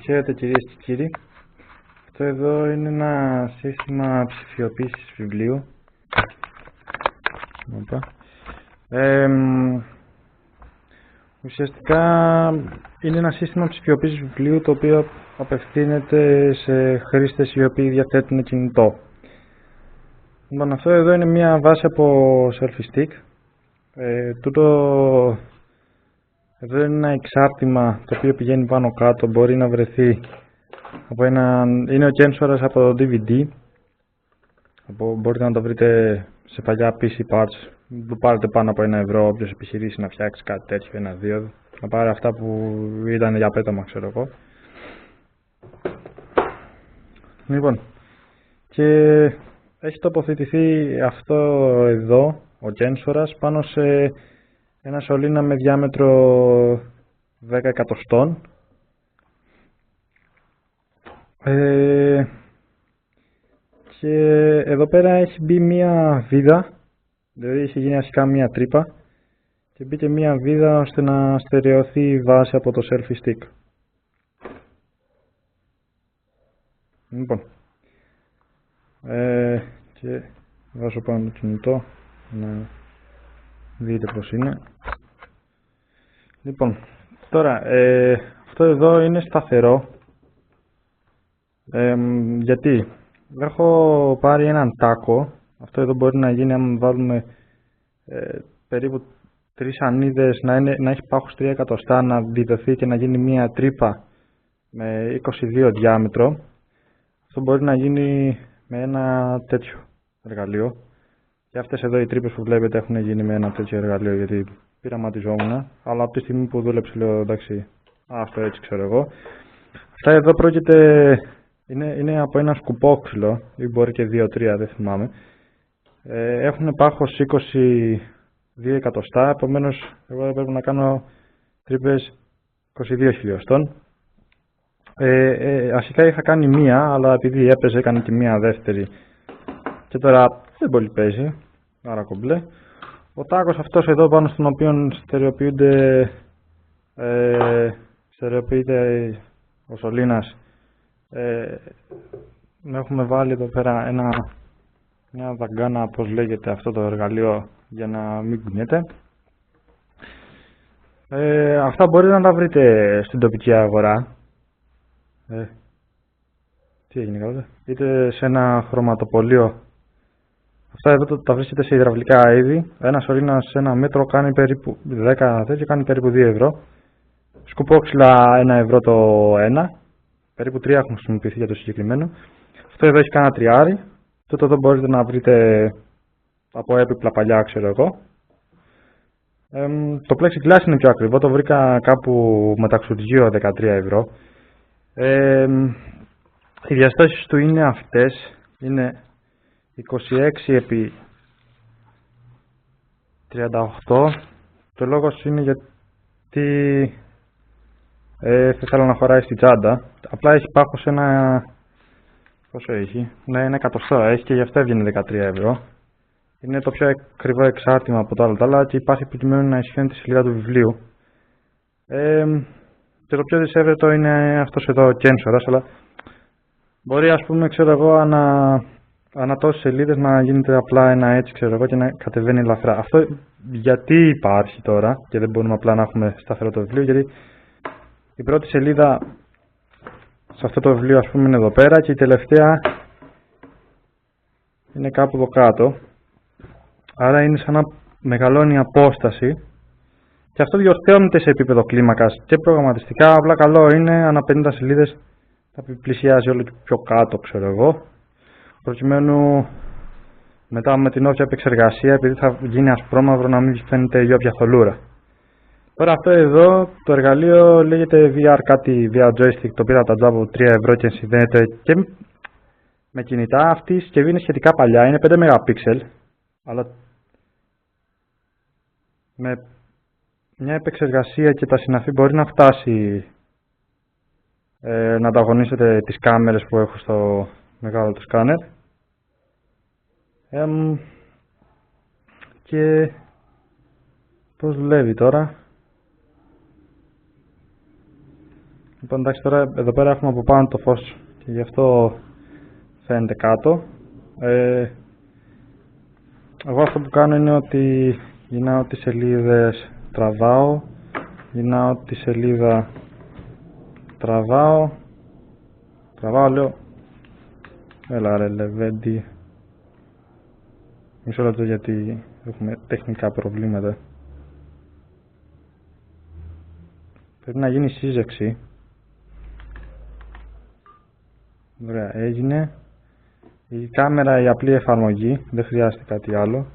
Χαίρετε κυρίες και κύριοι. Αυτό εδώ είναι ένα σύστημα ψηφιοποίησης βιβλίου. Ουσιαστικά είναι ένα σύστημα ψηφιοποίησης βιβλίου το οποίο απευθύνεται σε χρήστες οι οποίοι διαθέτουν κινητό. Λοιπόν, αυτό εδώ είναι μια βάση από selfie stick. Τούτο εδώ είναι ένα εξάρτημα το οποίο πηγαίνει πάνω κάτω, μπορεί να βρεθεί από είναι ο κένσορας από το DVD. Μπορείτε να το βρείτε σε παλιά PC parts. Το πάρετε πάνω από €1 όποιος επιχειρήσει να φτιάξει κάτι τέτοιο, 1-2. Να πάρει αυτά που ήταν για πέταμα, ξέρω εγώ. Λοιπόν, και έχει τοποθετηθεί αυτό εδώ, ο κένσορας, πάνω σε ένα σωλήνα με διάμετρο 10 εκατοστών. Και εδώ πέρα έχει μπει μία βίδα, δηλαδή έχει γίνει αρχικά μία τρύπα και μπήκε μία βίδα ώστε να στερεωθεί η βάση από το selfie stick. Λοιπόν, και βάζω πάνω το κινητό να δείτε πως είναι. Λοιπόν, τώρα αυτό εδώ είναι σταθερό. Γιατί έχω πάρει έναν τάκο. Αυτό εδώ μπορεί να γίνει αν βάλουμε περίπου 3 ανίδες, να έχει πάχος 3 εκατοστά, να διδοθεί και να γίνει μία τρύπα με 22 διάμετρο. Αυτό μπορεί να γίνει με ένα τέτοιο εργαλείο. Και αυτές εδώ οι τρύπες που βλέπετε έχουν γίνει με ένα τέτοιο εργαλείο, γιατί πειραματιζόμουν. Αλλά από τη στιγμή που δούλεψε λέω εντάξει, αυτό έτσι ξέρω εγώ. Αυτά εδώ πρόκειται, είναι από ένα σκουπόξυλο ή μπορεί και 2-3, δεν θυμάμαι. Έχουν πάχος 22 εκατοστά, επομένως εγώ πρέπει να κάνω τρύπες 22 χιλιοστών. Αρχικά είχα κάνει μία, αλλά επειδή έπαιζε έκανε και μία δεύτερη και τώρα δεν πολύ παίζει, άρα κομπλέ. Ο τάκος αυτός εδώ πάνω στον οποίο στερεοποιείται ο σωλήνας, έχουμε βάλει εδώ πέρα μια δαγκάνα, όπως λέγεται αυτό το εργαλείο, για να μην κουνιέται. Αυτά μπορείτε να τα βρείτε στην τοπική αγορά. Τι έγινε καλά, είτε σε ένα χρωματοπωλείο. Αυτά εδώ τα βρίσκεται σε υδραυλικά είδη. Ένα σωλήνας σε 1 μέτρο κάνει περίπου 10 τέτοιο, κάνει περίπου 2 ευρώ. Σκουπόξυλα 1 ευρώ το ένα. Περίπου 3 έχουν χρησιμοποιηθεί για το συγκεκριμένο. Αυτό εδώ έχει κανένα τριάρι. Τούτο εδώ μπορείτε να βρείτε από έπιπλα παλιά, ξέρω εγώ. Το plexiglass είναι πιο ακριβό. Το βρήκα κάπου μεταξουργείο 13 ευρώ. Οι διαστάσεις του είναι αυτές. Είναι 26 επί 38. Το λόγος είναι γιατί θα ήθελα να χωράει στη τσάντα. Απλά έχει πάχος ένα... Πόσο έχει? Ναι, 1 εκατοστό έχει και γι' αυτό έβγαινε 13 ευρώ. Είναι το πιο ακριβό εξάρτημα από τα άλλα και υπάρχει προκειμένου να ισχύει τη σελίδα του βιβλίου. Και το πιο δυσέβρετο είναι αυτός εδώ ο κένσορας, αλλά μπορεί, ας πούμε, ξέρω εγώ, ανά τόσες σελίδες να γίνεται απλά ένα έτσι, ξέρω εγώ, και να κατεβαίνει ελαφρά. Αυτό γιατί υπάρχει τώρα και δεν μπορούμε απλά να έχουμε σταθερό το βιβλίο? Γιατί η πρώτη σελίδα σε αυτό το βιβλίο, ας πούμε, είναι εδώ πέρα και η τελευταία είναι κάπου εδώ κάτω. Άρα είναι σαν να μεγαλώνει η απόσταση και αυτό διορθώνεται σε επίπεδο κλίμακας και προγραμματιστικά. Απλά καλό είναι ανά 50 σελίδες θα πλησιάζει όλο και πιο κάτω, ξέρω εγώ, προκειμένου μετά με την όποια επεξεργασία, επειδή θα γίνει ασπρόμαυρο, να μην φαίνεται η όποια θολούρα. Τώρα αυτό εδώ το εργαλείο λέγεται VR, κάτι VR joystick, το πήρα τα τζάμπο 3 ευρώ και συνδέεται και με κινητά. Αυτή η συσκευή είναι σχετικά παλιά, είναι 5 MP, αλλά με μια επεξεργασία και τα συναφή μπορεί να φτάσει να ανταγωνίσετε τις κάμερες που έχω στο μεγάλο του σκάνερ. Και πώς δουλεύει τώρα? Λοιπόν, εντάξει, τώρα εδώ πέρα έχουμε από πάνω το φως και γι' αυτό φαίνεται κάτω. Εγώ αυτό που κάνω είναι ότι γυρνάω τις σελίδες, τραβάω, γυρνάω τη σελίδα, τραβάω, λέω, έλα ρε Λεβέντη, μισό λεπτό γιατί έχουμε τεχνικά προβλήματα. Πρέπει να γίνει σύζευξη. Ωραία, έγινε. Η κάμερα, η απλή εφαρμογή, δεν χρειάζεται κάτι άλλο.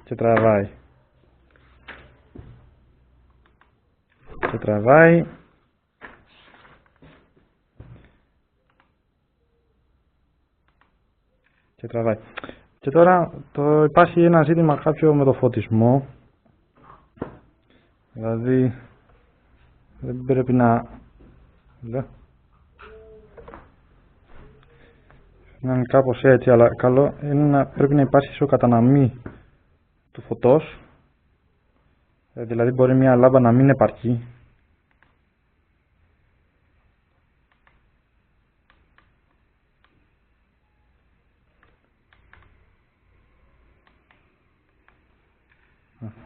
Και τραβάει. Και τραβάει. Και τραβάει. Και τώρα υπάρχει ένα ζήτημα κάποιο με το φωτισμό. Δηλαδή δεν πρέπει να είναι κάπως έτσι, αλλά καλό είναι να πρέπει να υπάρχει ισοκατανομή του φωτός. Δηλαδή μπορεί μια λάμπα να μην επαρκεί.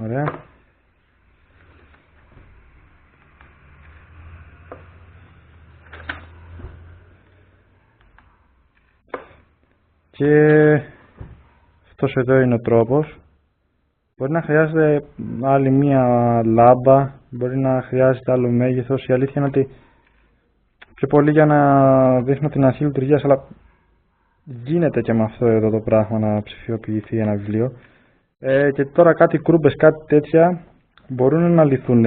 Ωραία. Και αυτός εδώ είναι ο τρόπος. Μπορεί να χρειάζεται άλλη μία λάμπα, μπορεί να χρειάζεται άλλο μέγεθος. Η αλήθεια είναι ότι πιο πολύ για να δείχνω την αρχή λειτουργίας, αλλά γίνεται και με αυτό εδώ το πράγμα να ψηφιοποιηθεί ένα βιβλίο. Και τώρα κάτι κρούμπες, κάτι τέτοια μπορούν να λυθούν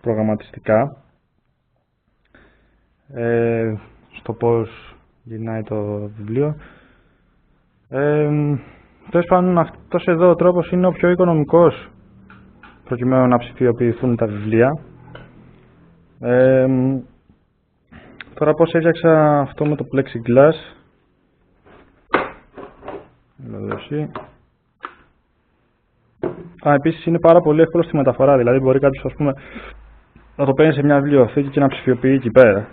προγραμματιστικά. Στο πώς γυρνάει το βιβλίο. Τέλος πάντων, αυτός εδώ ο τρόπος είναι ο πιο οικονομικός προκειμένου να ψηφιοποιηθούν τα βιβλία. Τώρα πώς έφτιαξα αυτό με το plexiglass. Επίσης είναι πάρα πολύ εύκολο στη μεταφορά, δηλαδή μπορεί κάποιος, ας πούμε, να το παίρνει σε μια βιβλιοθήκη και να ψηφιοποιεί εκεί πέρα.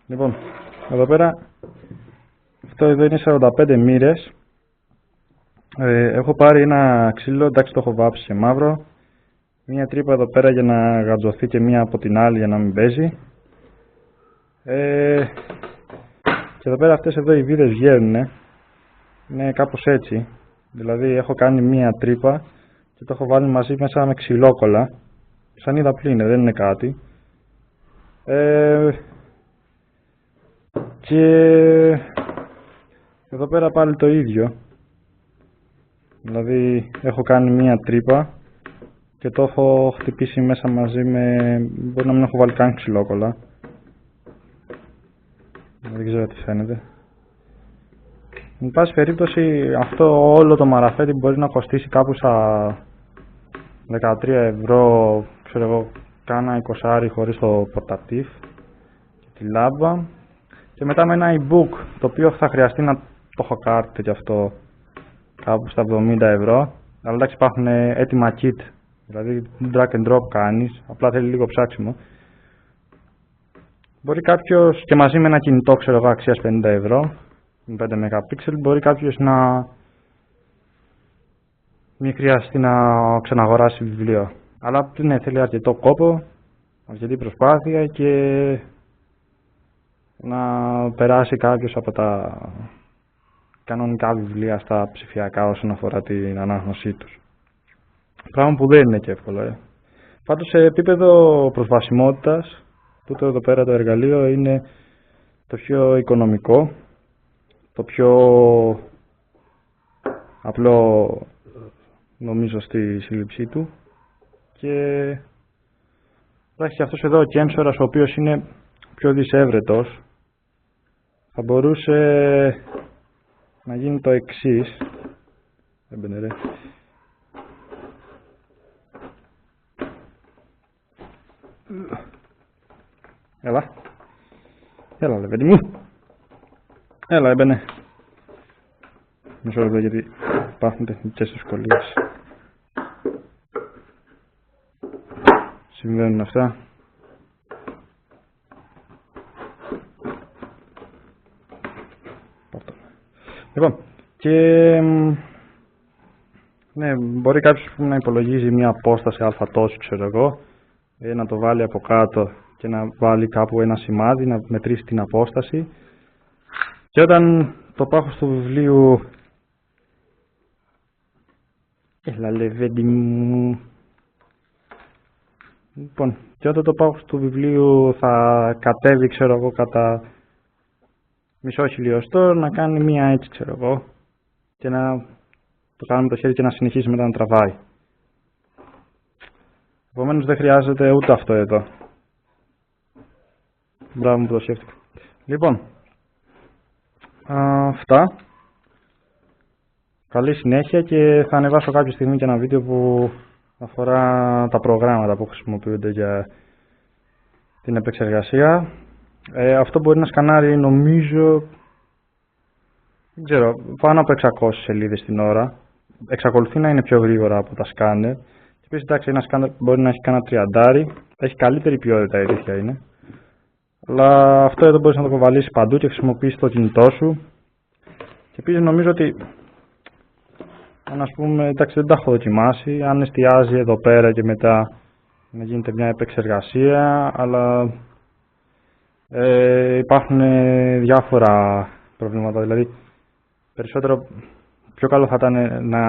Λοιπόν, εδώ πέρα, αυτό εδώ είναι 45 μοίρες. Έχω πάρει ένα ξύλο, εντάξει το έχω βάψει σε μαύρο. Μία τρύπα εδώ πέρα για να γατζωθεί και μία από την άλλη για να μην παίζει. Και εδώ πέρα αυτές εδώ οι βίδες βγαίνουν. Είναι κάπως έτσι. Δηλαδή έχω κάνει μία τρύπα και το έχω βάλει μαζί μέσα με ξυλόκολλα. Σαν είδα πλήν, δεν είναι κάτι. Και εδώ πέρα πάλι το ίδιο. Δηλαδή έχω κάνει μία τρύπα και το έχω χτυπήσει μέσα μαζί με... Μπορεί να μην έχω βάλει καν ξυλόκολλα. Δεν ξέρω τι φαίνεται. Εν πάση περίπτωση αυτό όλο το μαραφέτη μπορεί να κοστίσει κάπου στα 13 ευρώ, ξέρω εγώ, κάνα 20 χωρίς το πορτατίφ και τη λάμπα. Και μετά με ένα e-book, το οποίο θα χρειαστεί να το χοκάρετε και αυτό κάπου στα 70 ευρώ. Αλλά εντάξει, υπάρχουν έτοιμα kit, δηλαδή drag and drop κάνεις, απλά θέλει λίγο ψάξιμο. Μπορεί κάποιος και μαζί με ένα κινητό, ξέρω εγώ, αξίας 50 ευρώ, 5 MP, μπορεί κάποιος να μην χρειαστεί να ξαναγοράσει βιβλίο. Αλλά ναι, θέλει αρκετό κόπο, αρκετή προσπάθεια και να περάσει κάποιος από τα κανονικά βιβλία στα ψηφιακά όσον αφορά την ανάγνωσή τους. Πράγμα που δεν είναι και εύκολο. Πάντως σε επίπεδο προσβασιμότητας, τούτο εδώ πέρα το εργαλείο είναι το πιο οικονομικό, το πιο απλό νομίζω στη σύλληψή του και υπάρχει αυτός εδώ ο κένσορας, ο οποίος είναι πιο δυσέβρετος. Θα μπορούσε να γίνει το εξής. Έμπαινε ρε. Έλα. Έλα ρε παιδί μου. Έλα έμπαινε. Μισό λεπτό γιατί υπάρχουν τεχνικές δυσκολίες. συμβαίνουν αυτά. Λοιπόν, και ναι, μπορεί κάποιος να υπολογίζει μια απόσταση α τόσο, ξέρω εγώ, να το βάλει από κάτω και να βάλει κάπου ένα σημάδι, να μετρήσει την απόσταση. Και όταν το πάχος του βιβλίου... Έλα λεβέντη μου... Λοιπόν, και όταν το πάχος του βιβλίου θα κατέβει, ξέρω εγώ, κατά μισό χιλιοστό, να κάνει μία έτσι, ξέρω εγώ, και να το κάνουμε το χέρι και να συνεχίσει μετά να τραβάει. Επομένως δεν χρειάζεται ούτε αυτό εδώ. Μπράβο μου που το σκέφτηκα. Λοιπόν, αυτά. Καλή συνέχεια και θα ανεβάσω κάποια στιγμή και ένα βίντεο που αφορά τα προγράμματα που χρησιμοποιούνται για την επεξεργασία. Αυτό μπορεί να σκανάρει, νομίζω, δεν ξέρω, πάνω από 600 σελίδες την ώρα. Εξακολουθεί να είναι πιο γρήγορα από τα σκάνερ. Και επίσης, εντάξει, ένα σκάνερ μπορεί να έχει κάνα 30, έχει καλύτερη ποιότητα, η αλήθεια είναι. Αλλά αυτό εδώ μπορείς να το κοβαλήσεις παντού και χρησιμοποιήσεις το κινητό σου. Και επίσης νομίζω ότι, αν πούμε, εντάξει, δεν τα έχω δοκιμάσει, αν εστιάζει εδώ πέρα και μετά να γίνεται μια επεξεργασία, αλλά υπάρχουν διάφορα προβλήματα. Δηλαδή, περισσότερο πιο καλό θα ήταν να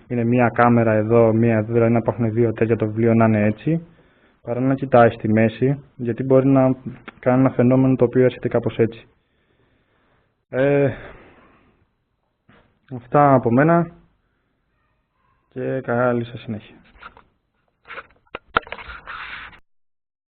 είναι μία κάμερα εδώ, μία εδώ, δηλαδή να υπάρχουν δύο τέτοια, το βιβλίο να είναι έτσι, παρά να κοιτάει στη μέση, γιατί μπορεί να κάνει ένα φαινόμενο το οποίο έρχεται κάπως έτσι. Αυτά από μένα και καλή σας συνέχεια.